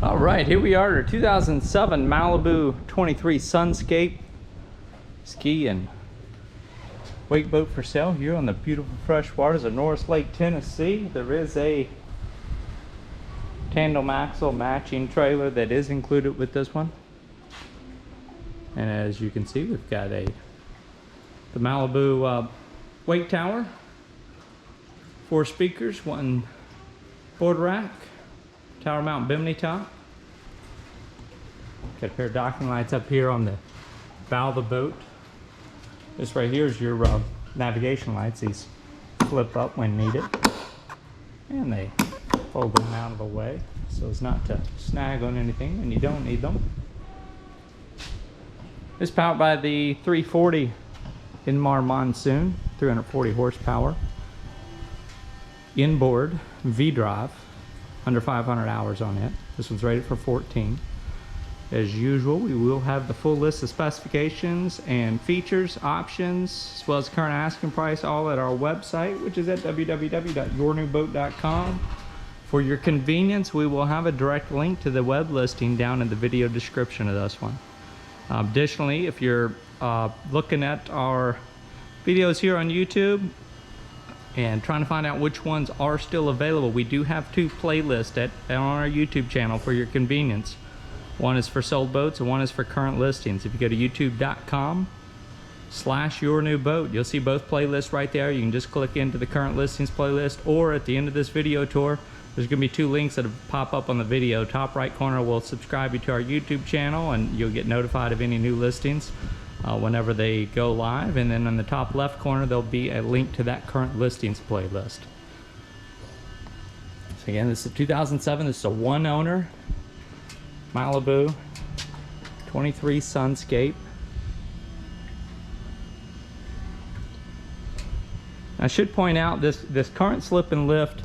All right, here we are, our 2007 Malibu 23 Sunscape ski and wake boat for sale here on the beautiful fresh waters of Norris Lake, Tennessee. There is a Tandem Axle matching trailer that is included with this one. And as you can see, we've got the Malibu wake tower, 4 speakers, 1 board rack, Tower-Mount Bimini top. Got a pair of docking lights up here on the bow of the boat. This right here is your navigation lights. These flip up when needed, and they fold them out of the way so as not to snag on anything when you don't need them. It's powered by the 340 Indmar Monsoon, 340 horsepower, inboard V-drive, under 500 hours on it. This one's rated for 14. As usual, we will have the full list of specifications and features, options, as well as current asking price, all at our website, which is at www.yournewboat.com. For your convenience, we will have a direct link to the web listing down in the video description of this one. Additionally, if you're looking at our videos here on YouTube and trying to find out which ones are still available, we do have 2 playlists on our YouTube channel for your convenience. One is for sold boats and one is for current listings. If you go to youtube.com/yournewboat, you'll see both playlists right there. You can just click into the current listings playlist, or at the end of this video tour, there's going to be 2 links that pop up on the video. Top right corner will subscribe you to our YouTube channel, and you'll get notified of any new listings whenever they go live. And then on the top left corner, there'll be a link to that current listings playlist. So again, this is a 2007. This is a 1-owner Malibu 23 Sunscape. I should point out this current slip and lift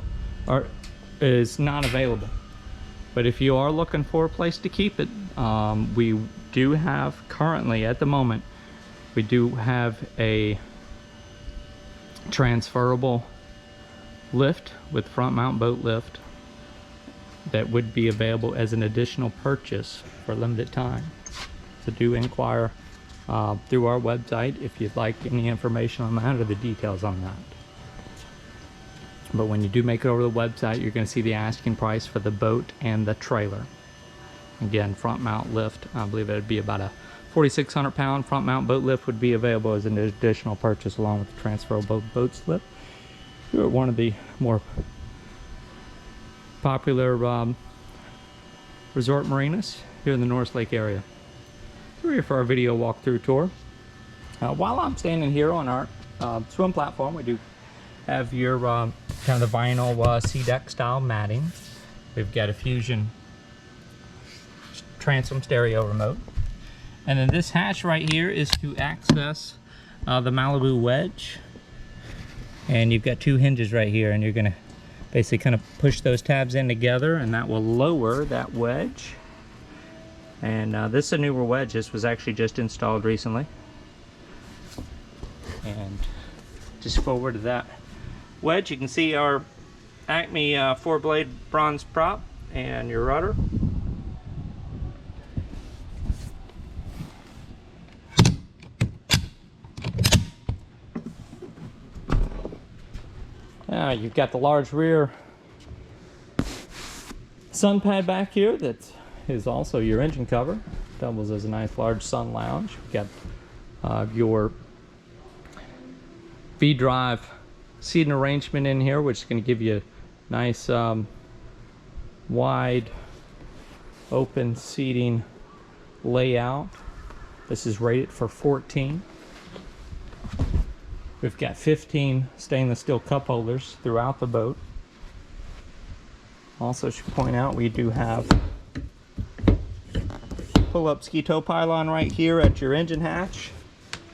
is not available, but if you are looking for a place to keep it, we do have currently, at the moment, we do have a transferable lift with front mount boat lift that would be available as an additional purchase for a limited time. So do inquire through our website if you'd like any information on that or the details on that. But when you do make it over the website, you're going to see the asking price for the boat and the trailer. Again, front mount lift, I believe it would be about a 4,600 pound front mount boat lift would be available as an additional purchase along with the transferable boat slip. You're at one of the more popular resort marinas here in the Norris Lake area. So we're here for our video walkthrough tour. While I'm standing here on our swim platform, we do have your kind of the vinyl C-deck style matting. We've got a Fusion transom stereo remote. And then this hatch right here is to access the Malibu Wedge. And you've got 2 hinges right here, and you're going to basically kind of push those tabs in together, and that will lower that wedge. And this is a newer wedge. This was actually just installed recently. And just forward to that wedge, you can see our Acme 4-blade bronze prop and your rudder. Now you've got the large rear sun pad back here that is also your engine cover. Doubles as a nice large sun lounge. You've got your V-drive seating arrangement in here, which is going to give you a nice wide open seating layout. This is rated for 14. We've got 15 stainless steel cup holders throughout the boat. Also should point out we do have pull-up ski tow pylon right here at your engine hatch.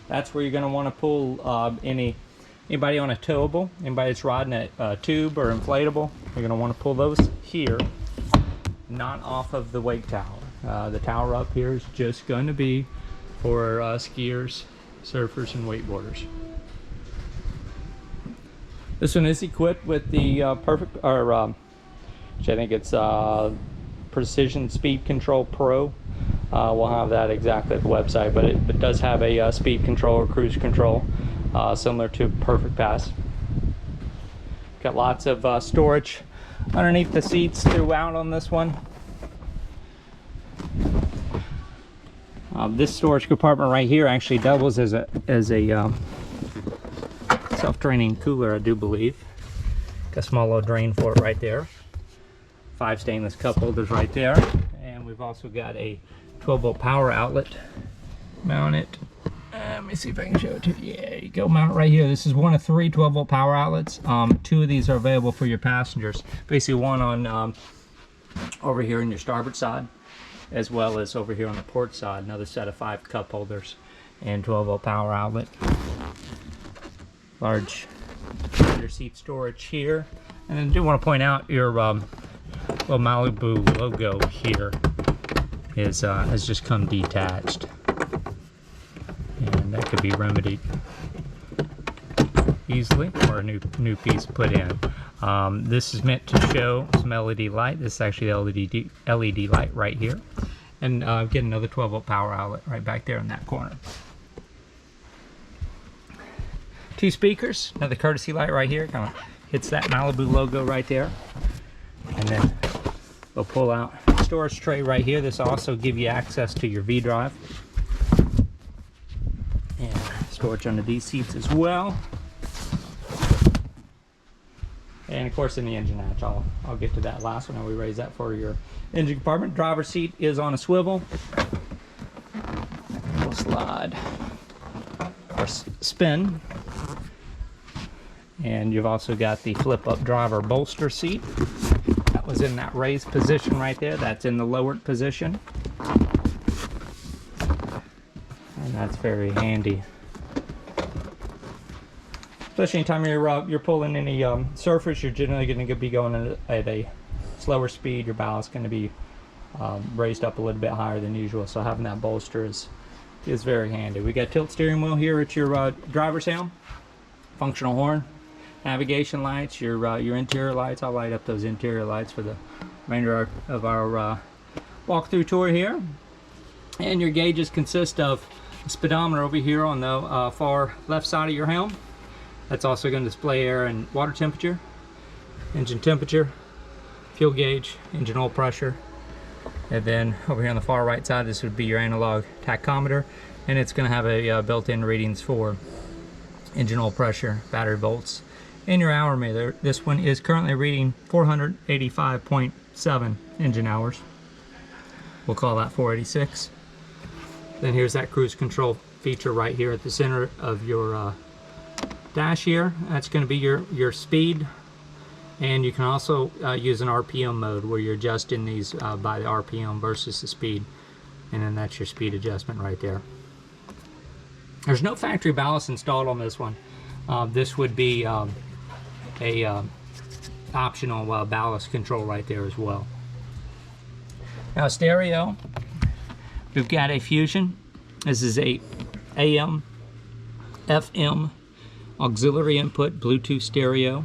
That's where you're going to want to pull anybody on a towable, anybody that's riding a tube or inflatable. You're going to want to pull those here, not off of the wake tower. The tower up here is just going to be for skiers, surfers, and wakeboarders. This one is equipped with the which I think it's Precision Speed Control Pro. We'll have that exactly at the website, but it does have a speed control or cruise control similar to Perfect Pass. Got lots of storage underneath the seats throughout on this one. This storage compartment right here actually doubles as a self-draining cooler, I do believe. Got a small little drain for it right there. 5 stainless cup holders right there, and we've also got a 12-volt power outlet mounted. Let me see if I can show it to you. Yeah, you go, mount it right here. This is one of 3 12-volt power outlets. 2 of these are available for your passengers. Basically, one on over here on your starboard side, as well as over here on the port side. Another set of 5 cup holders and 12-volt power outlet. Large under seat storage here. And then I do want to point out your little Malibu logo here has just come detached, and that could be remedied easily, or a new piece put in. This is meant to show some LED light. This is actually the LED light right here, and get another 12-volt power outlet right back there in that corner. 2 speakers, another courtesy light right here, kind of hits that Malibu logo right there. And then we'll pull out storage tray right here. This will also give you access to your V-drive. And storage under these seats as well. And of course in the engine hatch, I'll get to that last one. We raise that for your engine compartment. Driver's seat is on a swivel. We'll slide or spin. And you've also got the flip-up driver bolster seat. That was in that raised position right there. That's in the lowered position. And that's very handy. Especially anytime you're pulling any surface, you're generally going to be going at a slower speed. Your bow is going to be raised up a little bit higher than usual. So having that bolster is very handy. We got tilt steering wheel here at your driver's helm. Functional horn. Navigation lights, your interior lights. I'll light up those interior lights for the remainder of our walk-through tour here. And your gauges consist of a speedometer over here on the far left side of your helm. That's also going to display air and water temperature, engine temperature, fuel gauge, engine oil pressure. And then over here on the far right side, this would be your analog tachometer, and it's going to have a built-in readings for engine oil pressure, battery volts, and your hour meter. This one is currently reading 485.7 engine hours. We'll call that 486. Then here's that cruise control feature right here at the center of your dash here. That's going to be your speed, and you can also use an RPM mode where you're adjusting these by the RPM versus the speed, and then that's your speed adjustment right there. There's no factory ballast installed on this one. This would be a optional ballast control right there as well. Now stereo, we've got a Fusion. This is a AM, FM, auxiliary input, Bluetooth stereo.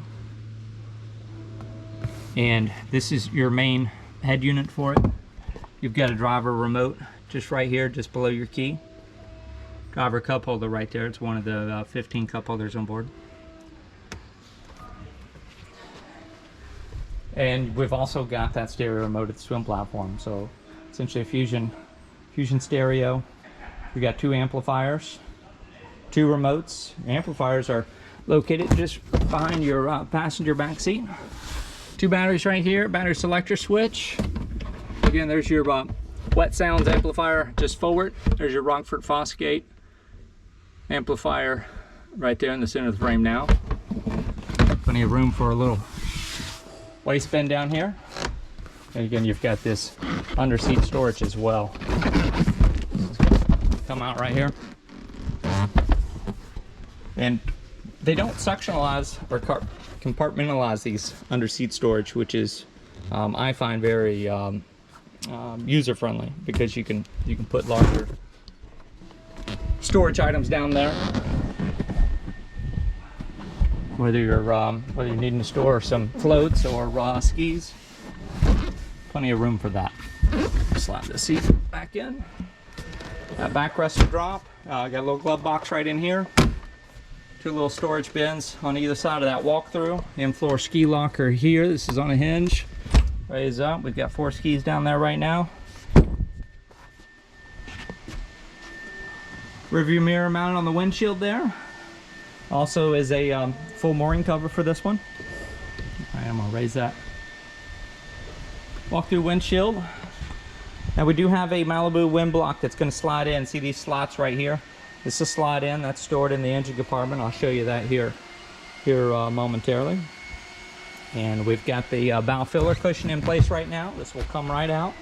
And this is your main head unit for it. You've got a driver remote just right here, just below your key. Driver cup holder right there. It's one of the 15 cup holders on board. And we've also got that stereo remote at the swim platform. So essentially a Fusion stereo. We got 2 amplifiers, 2 remotes. Amplifiers are located just behind your passenger back seat. 2 batteries right here, battery selector switch. Again, there's your wet sounds amplifier just forward. There's your Rockford Fosgate amplifier right there in the center of the frame now. Plenty of room for a little waistband down here. And again, you've got this under seat storage as well. Come out right here. And they don't sectionalize or compartmentalize these under seat storage, which is I find very user friendly, because you can put larger storage items down there. Whether you're needing to store some floats or skis. plenty of room for that. Slide the seat back in. That backrest will drop. Got a little glove box right in here. 2 little storage bins on either side of that walk-through. In-floor ski locker here. This is on a hinge. Raise up. We've got 4 skis down there right now. Rearview mirror mounted on the windshield there. Also is a full mooring cover for this one. All right, I'm gonna raise that. Walk-through windshield. Now we do have a Malibu Windblock that's going to slide in. See these slots right here? This is a slide in. That's stored in the engine compartment. I'll show you that here momentarily. And we've got the bow filler cushion in place right now. This will come right out.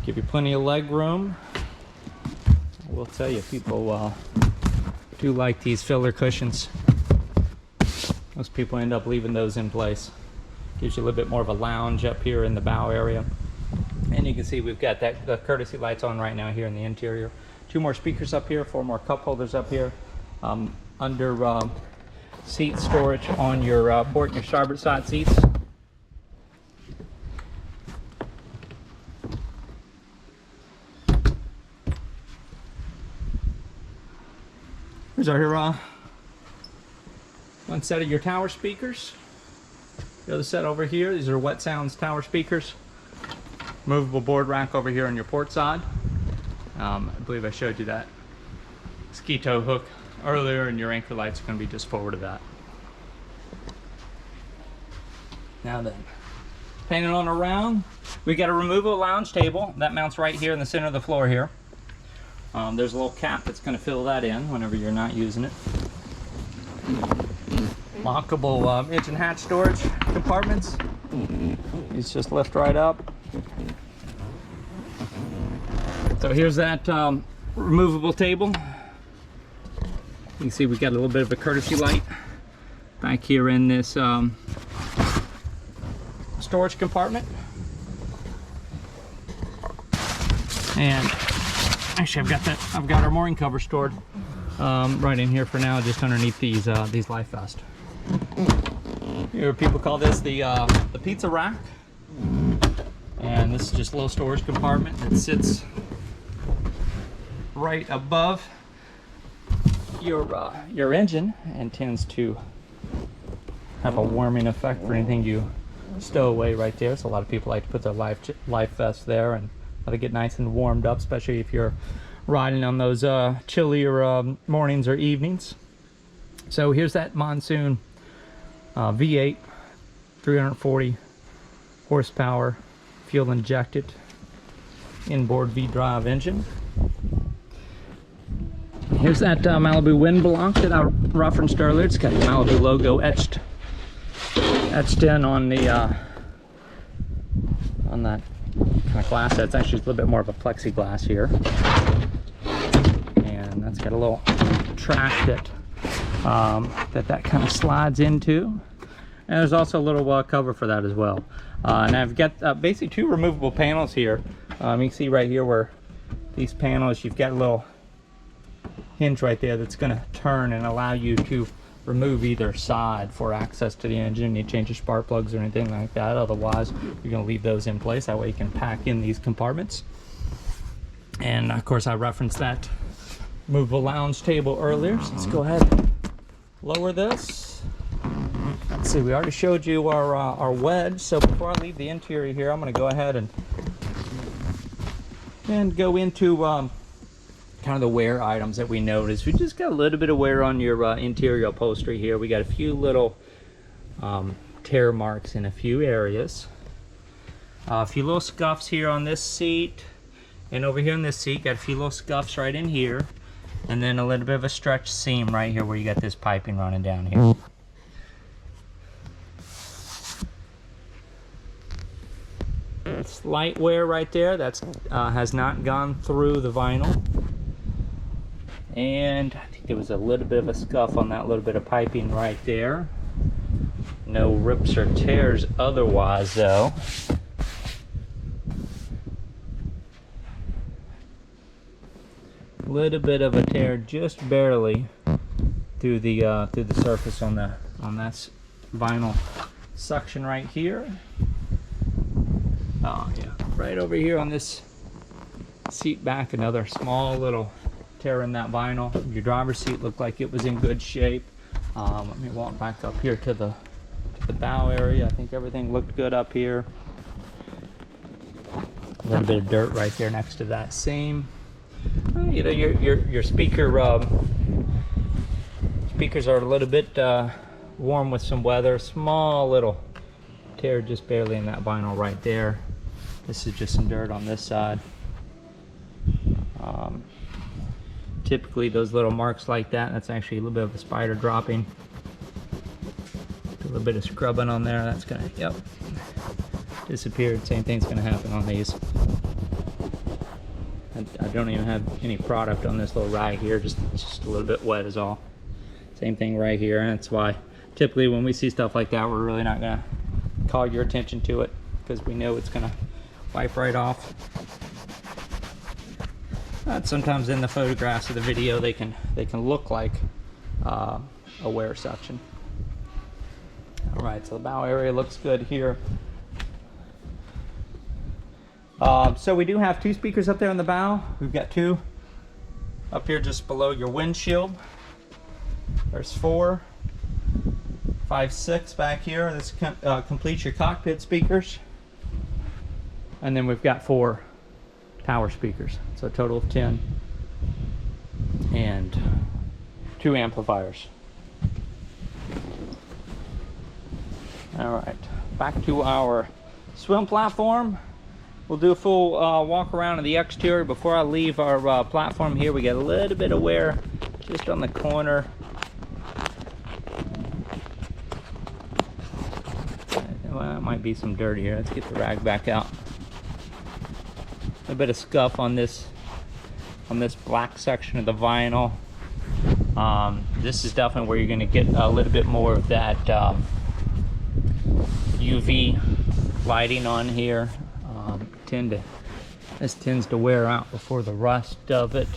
Give you plenty of leg room. I will tell you, people do like these filler cushions. Most people end up leaving those in place. Gives you a little bit more of a lounge up here in the bow area. And you can see we've got the courtesy lights on right now here in the interior. 2 more speakers up here, 4 more cup holders up here. Under seat storage on your port and your starboard side seats. Here's our one set of your tower speakers. The other set over here, these are Wet Sounds tower speakers. Movable board rack over here on your port side. I believe I showed you that ski tow hook earlier, and your anchor lights are going to be just forward of that. Now then, painted on around, we got a removable lounge table that mounts right here in the center of the floor here. There's a little cap that's going to fill that in whenever you're not using it. Lockable engine hatch storage compartments. These just lift right up. So here's that removable table. You can see we got a little bit of a courtesy light back here in this storage compartment. And actually I've got our mooring cover stored right in here for now, just underneath these life vests. Here people call this the pizza rack, and this is just a little storage compartment that sits right above your engine and tends to have a warming effect for anything you stow away right there. So a lot of people like to put their life vest there and let it get nice and warmed up, especially if you're riding on those chillier mornings or evenings. So here's that Monsoon V8, 340 horsepower, fuel injected, inboard V-drive engine. Here's that Malibu Windblock that I referenced earlier. It's got the Malibu logo etched in on the on that kind of glass. That's actually a little bit more of a plexiglass here, and that's got a little track that kind of slides into, and there's also a little cover for that as well. And I've got basically 2 removable panels here. You can see right here where these panels, you've got a little hinge right there that's going to turn and allow you to remove either side for access to the engine. You change your spark plugs or anything like that. Otherwise, you're going to leave those in place. That way you can pack in these compartments. And of course, I referenced that movable lounge table earlier. So let's go ahead and lower this. Let's see, we already showed you our wedge. So before I leave the interior here, I'm going to go ahead and go into kind of the wear items that we noticed. We just got a little bit of wear on your interior upholstery here. We got a few little tear marks in a few areas. A few little scuffs here on this seat, and over here on this seat got a few little scuffs right in here, and then a little bit of a stretched seam right here where you got this piping running down here. Slight wear right there. That's has not gone through the vinyl. And I think there was a little bit of a scuff on that little bit of piping right there. No rips or tears otherwise though. A little bit of a tear just barely through the surface on that vinyl suction right here. Oh yeah, right over here on this seat back, another small little tear in that vinyl. Your driver's seat looked like it was in good shape. Let me walk back up here to the bow area. I think everything looked good up here. A little bit of dirt right there next to that seam. You know, your speakers are a little bit warm with some weather. Small little tear just barely in that vinyl right there. This is just some dirt on this side. Typically those little marks like that, that's actually a little bit of a spider dropping. A little bit of scrubbing on there, that's gonna, yep, disappeared. Same thing's gonna happen on these. I don't even have any product on this little rag here, just a little bit wet is all. Same thing right here, and that's why typically when we see stuff like that, we're really not gonna call your attention to it, because we know it's gonna wipe right off. Sometimes in the photographs of the video, they can look like a wear section. All right, so the bow area looks good here. So we do have 2 speakers up there on the bow. We've got 2 up here just below your windshield. There's 4, 5, 6 back here. This completes your cockpit speakers. And then we've got 4 tower speakers, so a total of 10, and 2 amplifiers. All right, back to our swim platform. We'll do a full walk around of the exterior. Before I leave our platform here, we got a little bit of wear just on the corner. Well, it might be some dirt here. Let's get the rag back out. A bit of scuff on this black section of the vinyl. This is definitely where you're going to get a little bit more of that UV lighting on here. This tends to wear out before the rust of it.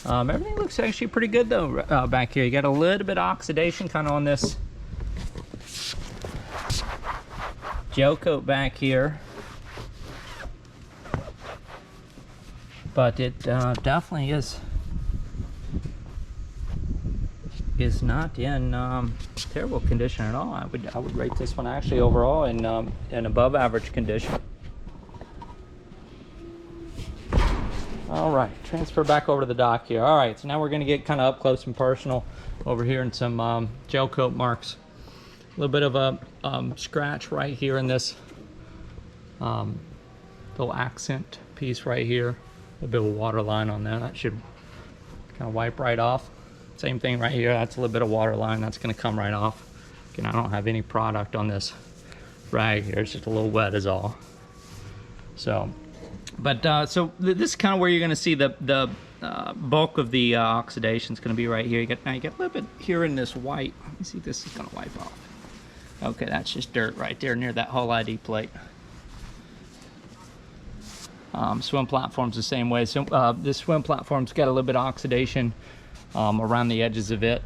Everything looks actually pretty good though back here. You got a little bit of oxidation kind of on this gel coat back here. But it definitely is not in terrible condition at all. I would rate this one actually overall in above average condition. All right, transfer back over to the dock here. All right, so now we're going to get kind of up close and personal over here in some gel coat marks. A little bit of a scratch right here in this little accent piece right here. A bit of a water line on there. That should kind of wipe right off. Same thing right here. That's a little bit of water line. That's going to come right off. Again, I don't have any product on this rag here. It's just a little wet is all. So, but so this is kind of where you're going to see the bulk of the oxidation is going to be right here. Now you get a little bit here in this white. Let me see if this is going to wipe off. Okay, that's just dirt right there near that hull ID plate. Swim platform's the same way. So this swim platform's got a little bit of oxidation around the edges of it.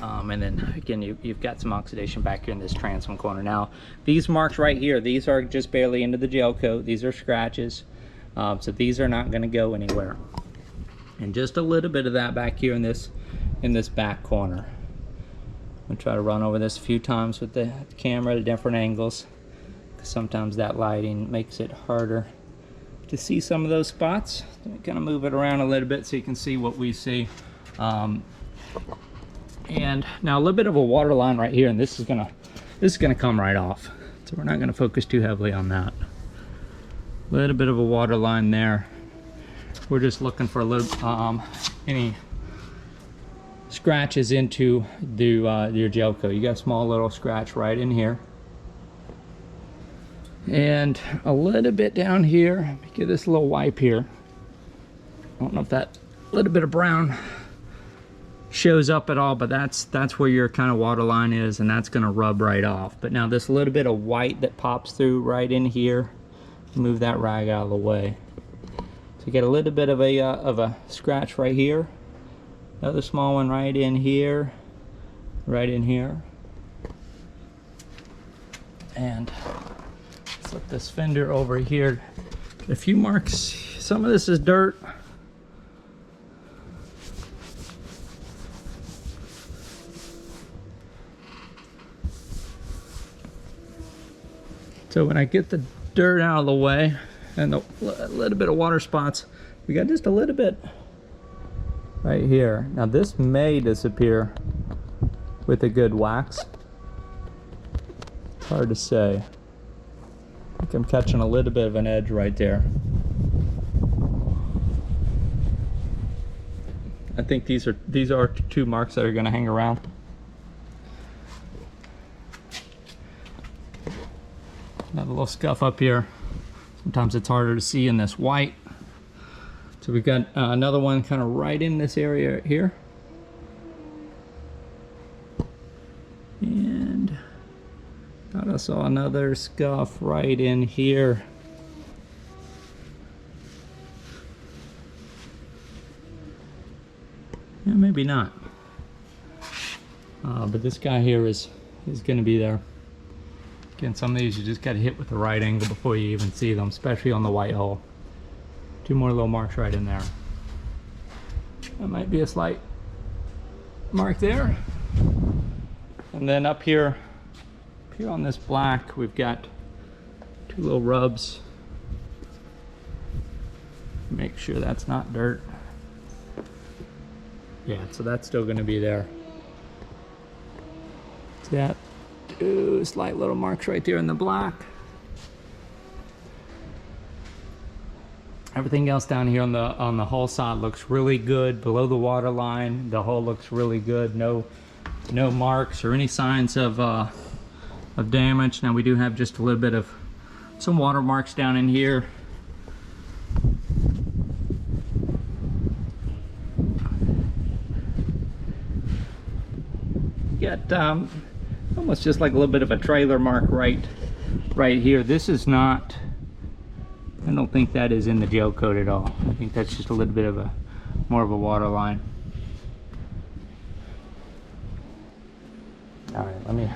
And then again, you've got some oxidation back here in this transom corner. Now, these marks right here, these are just barely into the gel coat. These are scratches. So these are not going to go anywhere. And just a little bit of that back here in this back corner. I'm going to try to run over this a few times with the camera at different angles. Sometimes that lighting makes it harder to see some of those spots. Kind of move it around a little bit so you can see what we see. And now a little bit of a water line right here, and this is gonna come right off. So we're not gonna focus too heavily on that. A little bit of a water line there. We're just looking for a little any scratches into your gel coat. You got a small little scratch right in here. And a little bit down here. Let me give this a little wipe here. I don't know if that little bit of brown shows up at all, but that's where your kind of water line is, and that's going to rub right off. But now this little bit of white that pops through right in here, move that rag out of the way. So you get a little bit of a scratch right here, another small one right in here, and flip this fender over here. A few marks. Some of this is dirt. So when I get the dirt out of the way and a little bit of water spots, we got just a little bit right here. Now this may disappear with a good wax. Hard to say. I think I'm catching a little bit of an edge right there. I think these are two marks that are going to hang around. Another little scuff up here. Sometimes it's harder to see in this white. So we've got another one kind of right in this area here. And thought I saw another scuff right in here. Yeah, maybe not. But this guy here is going to be there. Again, some of these you just got to hit with the right angle before you even see them, especially on the white hull. Two more little marks right in there. That might be a slight mark there. And then up here on this black, we've got two little rubs. Make sure that's not dirt. Yeah, so that's still going to be there. See that? Two slight little marks right there in the black. Everything else down here on the hull side looks really good. Below the water line, the hull looks really good. No marks or any signs of damage. Now we do have just a little bit of some water marks down in here. Got almost just like a little bit of a trailer mark right here. This is not, I don't think that is in the gel coat at all. I think that's just a little bit of more of a water line. All right, let me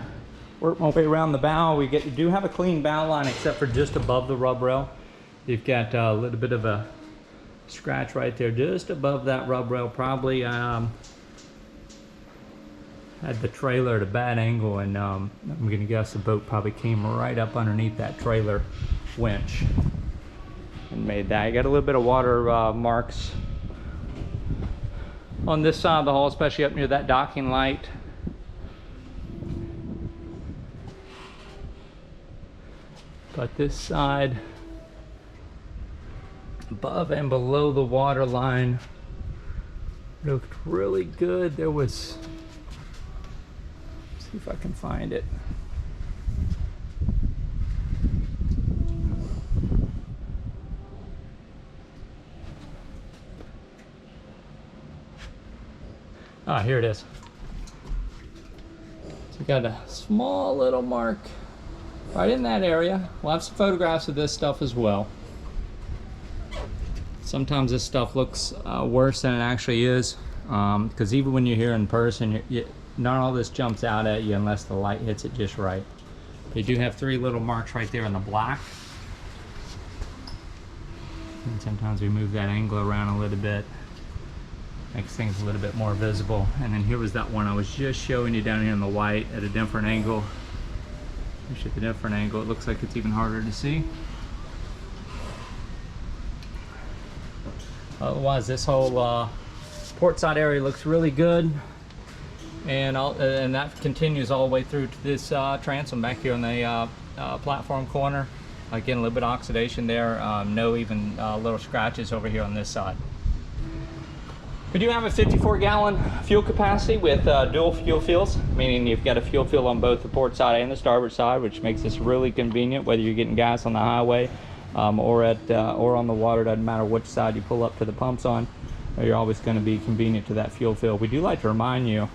work my way around the bow. We do have a clean bow line except for just above the rub rail. You've got a little bit of a scratch right there just above that rub rail. Probably had the trailer at a bad angle, and I'm gonna guess the boat probably came right up underneath that trailer winch and made that. You got a little bit of water marks on this side of the hull, especially up near that docking light. But this side, above and below the water line, looked really good. There was, let's see if I can find it. Ah, here it is. So we got a small little mark right in that area. We'll have some photographs of this stuff as well. Sometimes this stuff looks worse than it actually is, because even when you're here in person, not all this jumps out at you unless the light hits it just right. But you do have three little marks right there in the black. And sometimes we move that angle around a little bit. Makes things a little bit more visible. And then here was that one I was just showing you down here in the white at a different angle. At the different angle, it looks like it's even harder to see. Otherwise, this whole port side area looks really good, and that continues all the way through to this transom back here on the platform corner. Again, a little bit of oxidation there. No even little scratches over here on this side. We do have a 54-gallon fuel capacity with dual fuel fills, meaning you've got a fuel fill on both the port side and the starboard side, which makes this really convenient whether you're getting gas on the highway or on the water. Doesn't matter which side you pull up to the pumps on, you're always going to be convenient to that fuel fill. We do like to remind you,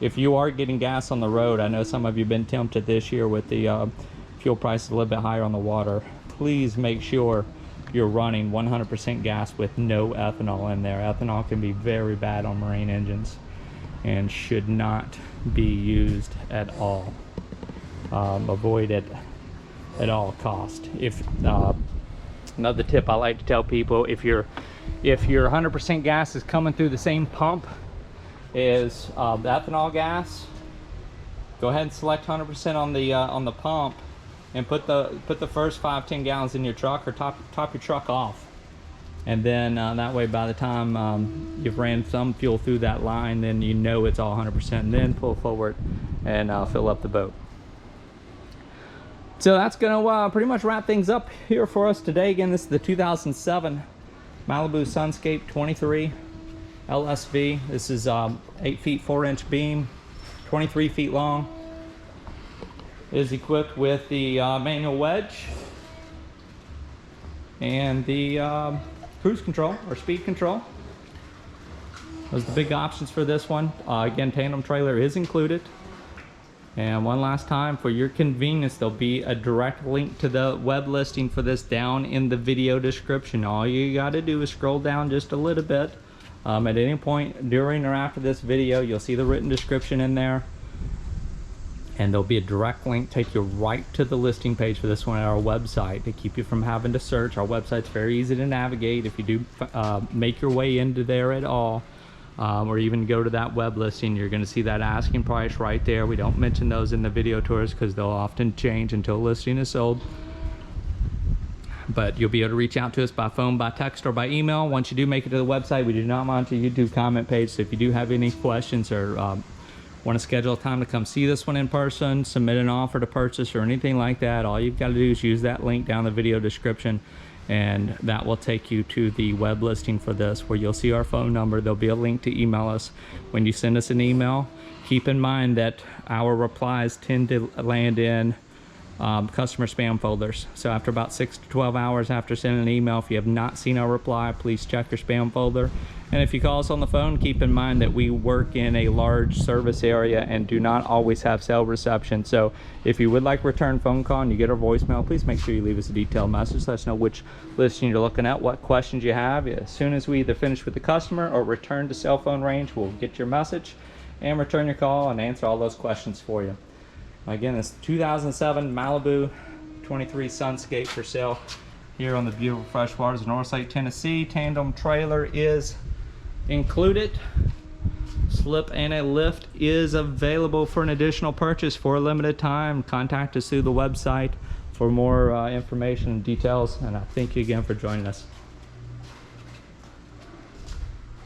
if you are getting gas on the road, I know some of you have been tempted this year with the fuel prices a little bit higher on the water, please make sure you're running 100% gas with no ethanol in there. Ethanol can be very bad on marine engines and should not be used at all. Avoid it at all cost. If another tip I like to tell people, if your 100% gas is coming through the same pump as the ethanol gas, go ahead and select 100% on the pump, and put the first 5-10 gallons in your truck, or top your truck off, and then that way by the time you've ran some fuel through that line, then you know it's all 100%, and then pull forward and fill up the boat. So that's gonna pretty much wrap things up here for us today. Again, this is the 2007 Malibu Sunscape 23 LSV. This is 8 feet 4 inch beam, 23 feet long. It is equipped with the manual wedge and the cruise control or speed control. Those are the big options for this one. Again, tandem trailer is included. And one last time, for your convenience, there'll be a direct link to the web listing for this down in the video description. All you got to do is scroll down just a little bit. At any point during or after this video, you'll see the written description in there. And there'll be a direct link take you right to the listing page for this one at our website to keep you from having to search. Our website's very easy to navigate. If you do make your way into there at all, or even go to that web listing, you're going to see that asking price right there. We don't mention those in the video tours because they'll often change until the listing is sold. But you'll be able to reach out to us by phone, by text, or by email. Once you do make it to the website, we do not monitor your YouTube comment page. So if you do have any questions or want to schedule a time to come see this one in person, submit an offer to purchase or anything like that, all you've got to do is use that link down the video description, and that will take you to the web listing for this, where you'll see our phone number. There'll be a link to email us. When you send us an email, keep in mind that our replies tend to land in customer spam folders. So after about 6 to 12 hours after sending an email, if you have not seen our reply, please check your spam folder. And if you call us on the phone, keep in mind that we work in a large service area and do not always have cell reception. So if you would like a return phone call and you get our voicemail, please make sure you leave us a detailed message. Let us know which listing you're looking at, what questions you have. As soon as we either finish with the customer or return to cell phone range, we'll get your message and return your call and answer all those questions for you. Again, it's 2007 Malibu 23 Sunscape for sale here on the beautiful freshwaters of Norris Lake, Tennessee. Tandem trailer is included. Slip and a lift is available for an additional purchase for a limited time. Contact us through the website for more information and details. And I thank you again for joining us.